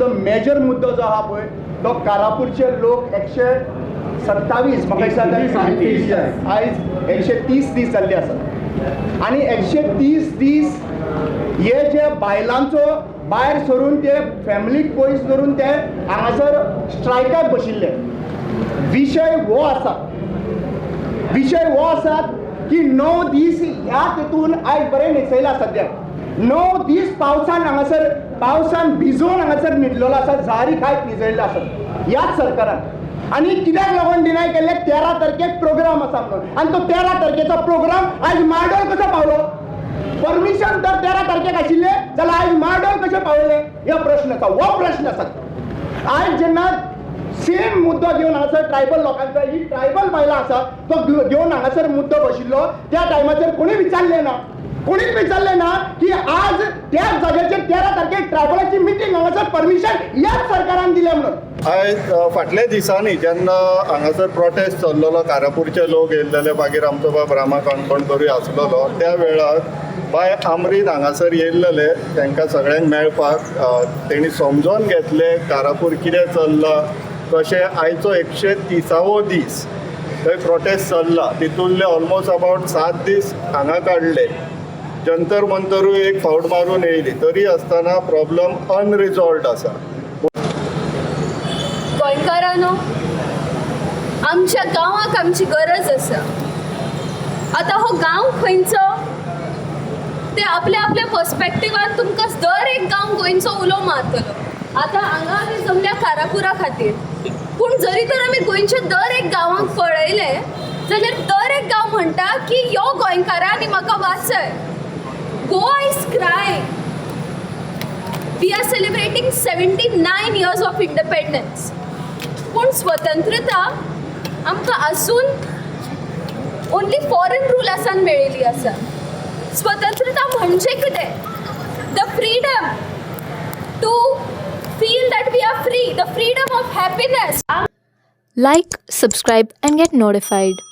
The major मुद्दो जो आहा पळय तो कारापूरचे लोक 127 म्हाका दिसता आयज 130 दीस जाल्ले आसात आनी 130 दीस हे जे बायलांचो भायर सरून ते फॅमिलीक पयस धरून ते हांगासर स्ट्रायकाक बशिल्ले. विशय हो आसा की 9 दीस ह्या तेतून आयज बरें न्हेसयला सद्याक 9 दीस पावसान भिजून हांगासर न्हिदलेलो आसा. झारी खायत न्हिजयल्लो आसा ह्याच सरकारान. आनी कित्याक लागून डिनाय केल्ले 13 तारखेक प्रोग्राम आसा म्हणून आनी तो 13 तारखेचो प्रोग्राम आयज मार्डोर कसो पावलो. परमिशन तर 13 तारखेक आशिल्ले जाल्यार आयज मार्डोर कशे पावले हो प्रश्न आसा. हो प्रश्न आसा आयज जेन्ना सेम मुद्दो घेवन हांगासर ट्रायबल लोकांचा ही ट्रायबल बायलां आसा तो घेवन हांगासर मुद्दो बशिल्लो त्या टायमाचेर कोणी विचारले ना. कोणीच विचारले ना की आज त्याच जाग्याचेर 13 तारखेक ट्रायबलाची मिटींग हांगासर परमिशन ह्याच सरकारान दिले म्हणून. आयज फाटल्या दिसांनी जेन्ना हांगासर प्रोटेस्ट चल्लेलो कारापूरचे लोक येयल्ले मागीर आमचो बाब रामा काणकोणकरूय आसलेलो त्या वेळार बाय आमरीन हांगासर येयल्ले तांकां सगळ्यांक मेळपाक तेणी समजोन घेतले कारापूर कितें चल्लां कशें. आयचो 130वो दीस थंय प्रोटेस्ट चल्ला तितूंतले ऑलमोस्ट अबावट 7 दीस हांगा काडले. जंतर मंतरूय एक फावट मारून येयली तरी आसतना प्रॉब्लम अनरिजॉल्वड आसा. गोंयकारांनो आमच्या गांवाक आमची गरज आसा. आतां हो गांव खंयचो ते आपल्या आपल्या पर्स्पेक्टिवान तुमकां दर एक गांव गोंयचो उलो मारतलो. आतां हांगा आमी जमल्या कारापुरा खातीर पूण जरी तर आमी गोंयच्या दर एक गांवांक पळयले जाल्यार दर एक गांव म्हणटा की यो गोंयकारांनी म्हाका वाचय. Goa is crying. We are celebrating 79 years of independence. पूण स्वतंत्रता आमकां आजून ओन्ली फॉरेन रुलासान मेळिल्ली आसा. स्वतंत्रता म्हणजे कितें? The freedom to feel that we are free, the freedom of happiness. Like, subscribe and get notified.